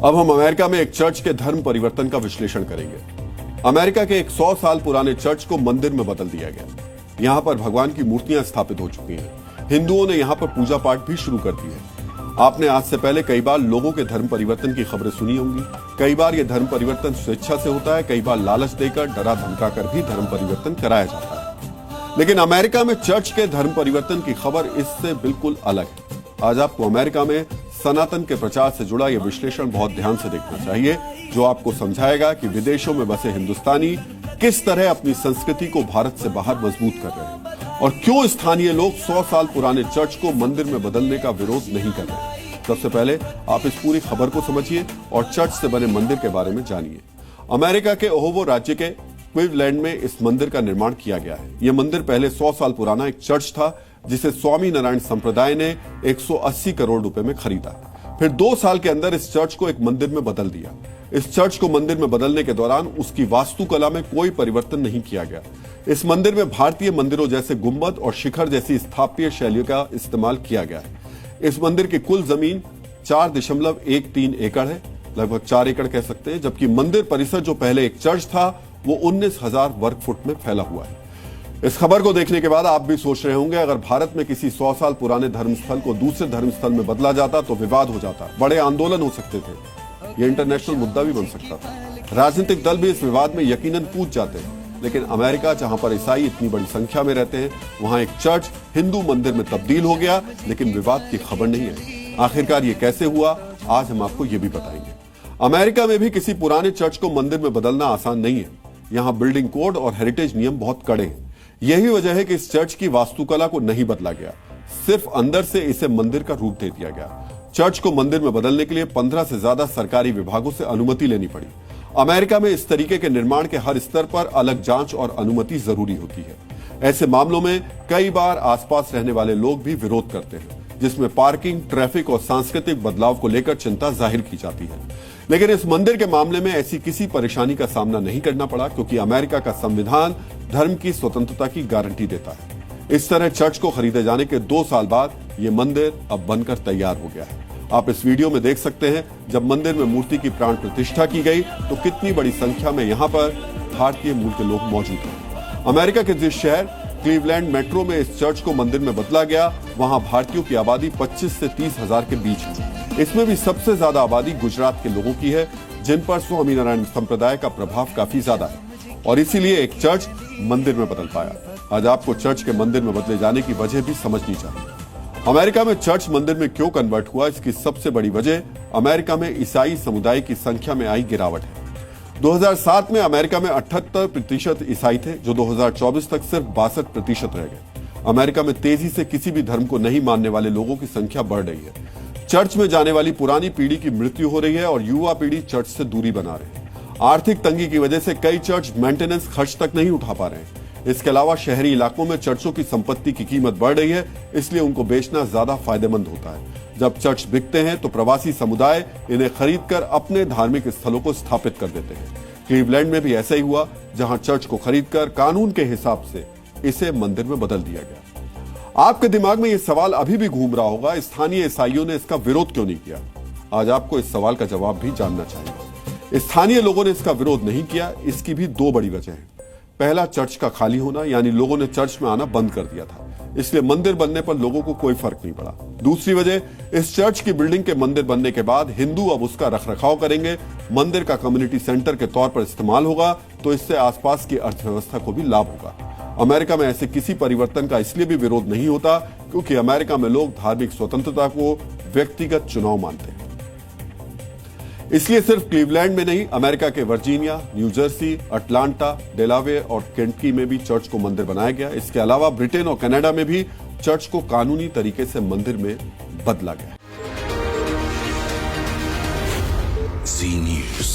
अब हम अमेरिका में एक चर्च के धर्म परिवर्तन का विश्लेषण करेंगे। अमेरिका के एक 100 साल पुराने चर्च को मंदिर में बदल दिया गया। यहाँ पर भगवान की मूर्तियां स्थापित हो चुकी हैं। हिंदुओं ने यहाँ पर पूजा पाठ भी शुरू कर दी है। आपने आज से पहले कई बार लोगों के धर्म परिवर्तन की खबरें सुनी होंगी। कई बार यह धर्म परिवर्तन स्वेच्छा से होता है, कई बार लालच देकर, डरा धमकाकर भी धर्म परिवर्तन कराया जाता है। लेकिन अमेरिका में चर्च के धर्म परिवर्तन की खबर इससे बिल्कुल अलग है। आज आपको अमेरिका में सनातन के प्रचार से जुड़ा यह विश्लेषण बहुत ध्यान से देखना चाहिए, जो आपको समझाएगा कि विदेशों में बसे हिंदुस्तानी किस तरह अपनी संस्कृति को भारत से बाहर मजबूत कर रहे हैं और क्यों स्थानीय लोग 100 साल पुराने चर्च को मंदिर में बदलने का विरोध नहीं कर रहे। सबसे पहले आप इस पूरी खबर को समझिए और चर्च से बने मंदिर के बारे में जानिए। अमेरिका के ओहायो राज्य के क्लीवलैंड में इस मंदिर का निर्माण किया गया है। यह मंदिर पहले 100 साल पुराना एक चर्च था, जिसे स्वामी नारायण संप्रदाय ने 180 करोड़ रुपए में खरीदा। फिर 2 साल के अंदर इस चर्च को एक मंदिर में बदल दिया। इस चर्च को मंदिर में बदलने के दौरान उसकी वास्तुकला में कोई परिवर्तन नहीं किया गया। इस मंदिर में भारतीय मंदिरों जैसे गुंबद और शिखर जैसी स्थापत्य शैलियों का इस्तेमाल किया गया है। इस मंदिर की कुल जमीन 4.13 एकड़ है, लगभग 4 एकड़ कह सकते हैं, जबकि मंदिर परिसर जो पहले एक चर्च था वो 19,000 वर्ग फुट में फैला हुआ है। इस खबर को देखने के बाद आप भी सोच रहे होंगे, अगर भारत में किसी 100 साल पुराने धर्मस्थल को दूसरे धर्मस्थल में बदला जाता तो विवाद हो जाता, बड़े आंदोलन हो सकते थे, यह इंटरनेशनल मुद्दा भी बन सकता था, राजनीतिक दल भी इस विवाद में यकीनन कूद जाते। लेकिन अमेरिका, जहां पर ईसाई इतनी बड़ी संख्या में रहते हैं, वहां एक चर्च हिंदू मंदिर में तब्दील हो गया, लेकिन विवाद की खबर नहीं है। आखिरकार ये कैसे हुआ, आज हम आपको ये भी बताएंगे। अमेरिका में भी किसी पुराने चर्च को मंदिर में बदलना आसान नहीं है। यहाँ बिल्डिंग कोड और हेरिटेज नियम बहुत कड़े हैं। यही वजह है कि इस चर्च की वास्तुकला को नहीं बदला गया, सिर्फ अंदर से इसे मंदिर का रूप दे दिया गया। चर्च को मंदिर में बदलने के लिए 15 से ज्यादा सरकारी विभागों से अनुमति लेनी पड़ी। अमेरिका में इस तरीके के निर्माण के हर स्तर पर अलग जांच और अनुमति जरूरी होती है। ऐसे मामलों में कई बार आसपास रहने वाले लोग भी विरोध करते हैं, जिसमें पार्किंग, ट्रैफिक और सांस्कृतिक बदलाव को लेकर चिंता जाहिर की जाती है। लेकिन इस मंदिर के मामले में ऐसी किसी परेशानी का सामना नहीं करना पड़ा, क्योंकि अमेरिका का संविधान धर्म की स्वतंत्रता की गारंटी देता है। इस तरह चर्च को खरीदे जाने के 2 साल बाद यह मंदिर अब बनकर तैयार हो गया है। आप इस वीडियो में देख सकते हैं, जब मंदिर में मूर्ति की प्राण प्रतिष्ठा की गई तो कितनी बड़ी संख्या में यहाँ पर भारतीय मूल के लोग मौजूद हैं। अमेरिका के जिस शहर क्लीवलैंड मेट्रो में इस चर्च को मंदिर में बदला गया, वहां भारतीयों की आबादी 25 से 30 हजार के बीच है। इसमें भी सबसे ज्यादा आबादी गुजरात के लोगों की है, जिन पर स्वामी नारायण संप्रदाय का प्रभाव काफी ज्यादा है और इसीलिए एक चर्च मंदिर में बदल पाया। आज आपको चर्च के मंदिर में बदले जाने की वजह भी समझनी चाहिए। अमेरिका में चर्च मंदिर में क्यों कन्वर्ट हुआ, इसकी सबसे बड़ी वजह अमेरिका में ईसाई समुदाय की संख्या में आई गिरावट है। 2007 में अमेरिका में 78% ईसाई थे, जो 2024 तक सिर्फ 62% रह गए। अमेरिका में तेजी से किसी भी धर्म को नहीं मानने वाले लोगों की संख्या बढ़ रही है। चर्च में जाने वाली पुरानी पीढ़ी की मृत्यु हो रही है और युवा पीढ़ी चर्च से दूरी बना रहे हैं। आर्थिक तंगी की वजह से कई चर्च मेंटेनेंस खर्च तक नहीं उठा पा रहे हैं। इसके अलावा शहरी इलाकों में चर्चों की संपत्ति की कीमत बढ़ रही है, इसलिए उनको बेचना ज्यादा फायदेमंद होता है। जब चर्च बिकते हैं तो प्रवासी समुदाय इन्हें खरीदकर अपने धार्मिक स्थलों को स्थापित कर देते हैं। क्लीवलैंड में भी ऐसा ही हुआ, जहां चर्च को खरीदकर कानून के हिसाब से इसे मंदिर में बदल दिया गया। आपके दिमाग में यह सवाल अभी भी घूम रहा होगा, स्थानीय ईसाइयों ने इसका विरोध क्यों नहीं किया? आज आपको इस सवाल का जवाब भी जानना चाहिए। स्थानीय लोगों ने इसका विरोध नहीं किया, इसकी भी 2 बड़ी वजह है। पहला, चर्च का खाली होना, यानी लोगों ने चर्च में आना बंद कर दिया था, इसलिए मंदिर बनने पर लोगों को कोई फर्क नहीं पड़ा। दूसरी वजह, इस चर्च की बिल्डिंग के मंदिर बनने के बाद हिंदू अब उसका रखरखाव करेंगे, मंदिर का कम्युनिटी सेंटर के तौर पर इस्तेमाल होगा, तो इससे आसपास की अर्थव्यवस्था को भी लाभ होगा। अमेरिका में ऐसे किसी परिवर्तन का इसलिए भी विरोध नहीं होता, क्योंकि अमेरिका में लोग धार्मिक स्वतंत्रता को व्यक्तिगत चुनाव मानते हैं। इसलिए सिर्फ क्लीवलैंड में नहीं, अमेरिका के Virginia, new Jersey, Atlanta, Delaware और केंटकी में भी चर्च को मंदिर बनाया गया। इसके अलावा ब्रिटेन और कनाडा में भी चर्च को कानूनी तरीके से मंदिर में बदला गया। सी न्यूज़।